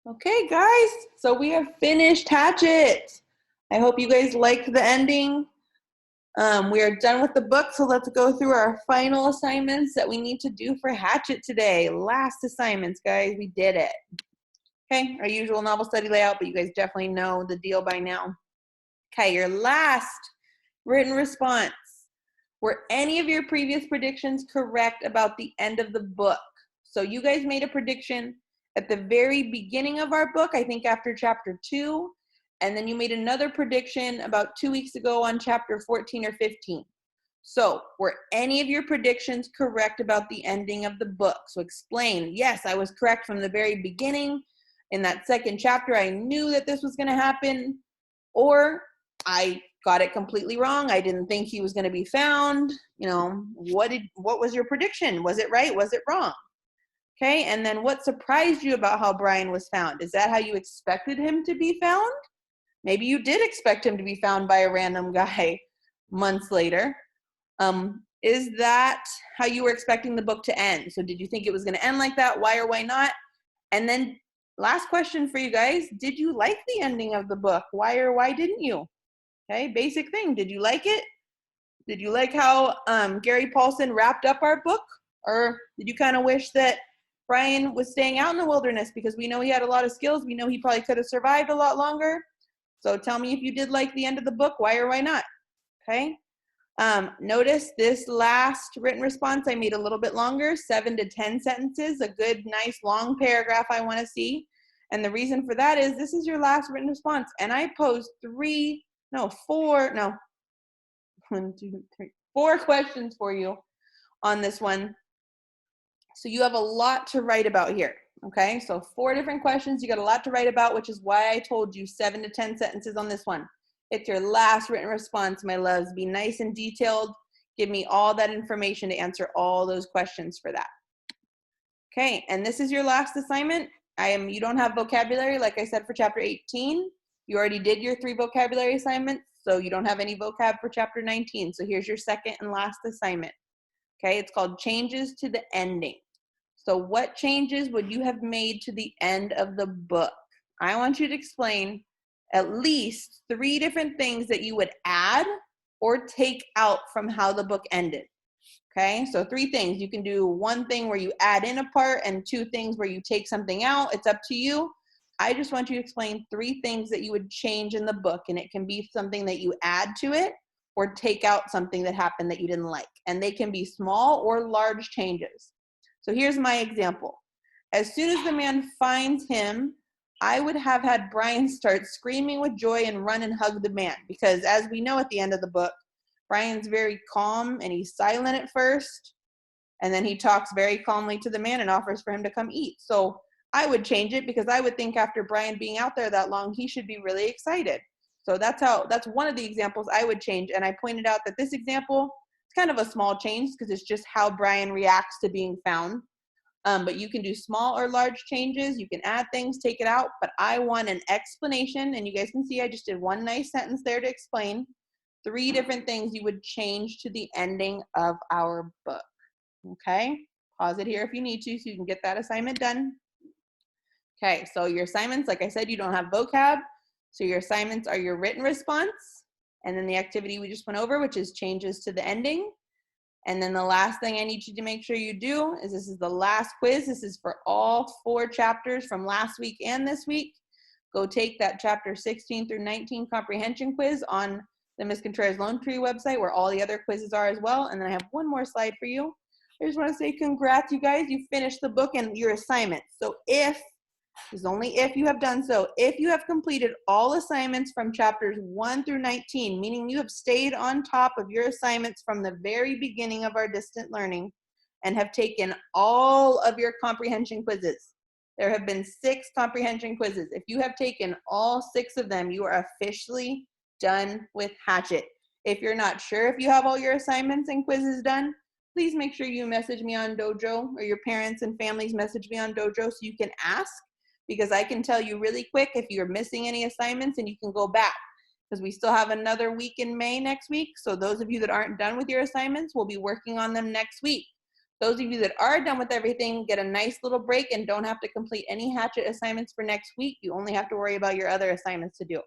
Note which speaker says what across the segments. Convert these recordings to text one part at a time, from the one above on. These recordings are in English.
Speaker 1: Okay, guys, so we have finished Hatchet. I hope you guys liked the ending. We are done with the book, so let's go through our final assignments that we need to do for Hatchet today. Last assignments, guys, we did it. Okay, our usual novel study layout, but you guys definitely know the deal by now. Okay, your last written response. Were any of your previous predictions correct about the end of the book? So you guys made a prediction at the very beginning of our book, I think after chapter 2, and then you made another prediction about 2 weeks ago on chapter 14 or 15. So were any of your predictions correct about the ending of the book? So explain, yes, I was correct from the very beginning. In that second chapter, I knew that this was going to happen, or I got it completely wrong. I didn't think he was going to be found. You know, what was your prediction? Was it right? Was it wrong? Okay, and then what surprised you about how Brian was found? Is that how you expected him to be found? Maybe you did expect him to be found by a random guy months later. Is that how you were expecting the book to end? So did you think it was going to end like that? Why or why not? And then last question for you guys. Did you like the ending of the book? Why or why didn't you? Okay, basic thing. Did you like it? Did you like how Gary Paulson wrapped up our book? Or did you kind of wish that Brian was staying out in the wilderness, because we know he had a lot of skills. We know he probably could have survived a lot longer. So tell me if you did like the end of the book, why or why not? Okay. Notice this last written response I made a little bit longer, 7 to 10 sentences, a good, nice, long paragraph I want to see. And the reason for that is this is your last written response. And I posed 4 questions for you on this one. So you have a lot to write about here. Okay, so 4 different questions. You got a lot to write about, which is why I told you 7 to 10 sentences on this one. It's your last written response, my loves. Be nice and detailed. Give me all that information to answer all those questions for that. Okay, and this is your last assignment. You don't have vocabulary, like I said, for chapter 18. You already did your 3 vocabulary assignments, so you don't have any vocab for chapter 19. So here's your second and last assignment. Okay, it's called Changes to the Ending. So what changes would you have made to the end of the book? I want you to explain at least 3 different things that you would add or take out from how the book ended. Okay, so 3 things. You can do 1 thing where you add in a part and 2 things where you take something out. It's up to you. I just want you to explain 3 things that you would change in the book, and it can be something that you add to it or take out something that happened that you didn't like. And they can be small or large changes. So here's my example. As soon as the man finds him, I would have had Brian start screaming with joy and run and hug the man, because as we know at the end of the book, Brian's very calm and he's silent at first, and then he talks very calmly to the man and offers for him to come eat. So I would change it, because I would think after Brian being out there that long, he should be really excited. So that's one of the examples I would change. And I pointed out that this example, it's kind of a small change because it's just how Brian reacts to being found. But you can do small or large changes. You can add things, take it out, but I want an explanation. And you guys can see I just did 1 nice sentence there to explain 3 different things you would change to the ending of our book. Okay, pause it here if you need to so you can get that assignment done. Okay, so your assignments, like I said, you don't have vocab. So your assignments are your written response, and then the activity we just went over, which is changes to the ending. And then the last thing I need you to make sure you do is this is the last quiz. This is for all 4 chapters from last week and this week. Go take that chapter 16 through 19 comprehension quiz on the Miss Contreras Lone Tree website, where all the other quizzes are as well. And then I have 1 more slide for you. I just want to say congrats, you guys. You finished the book and your assignment. So there's only if you have done so. If you have completed all assignments from chapters 1 through 19, meaning you have stayed on top of your assignments from the very beginning of our distant learning and have taken all of your comprehension quizzes. There have been 6 comprehension quizzes. If you have taken all 6 of them, you are officially done with Hatchet. If you're not sure if you have all your assignments and quizzes done, please make sure you message me on Dojo, or your parents and families message me on Dojo so you can ask, because I can tell you really quick if you're missing any assignments, and you can go back, because we still have another week in May next week. So those of you that aren't done with your assignments, we'll be working on them next week. Those of you that are done with everything, get a nice little break and don't have to complete any Hatchet assignments for next week. You only have to worry about your other assignments to do.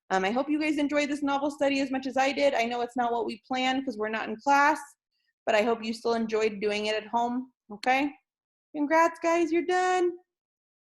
Speaker 1: I hope you guys enjoyed this novel study as much as I did. I know it's not what we planned because we're not in class, but I hope you still enjoyed doing it at home, okay? Congrats, guys, you're done.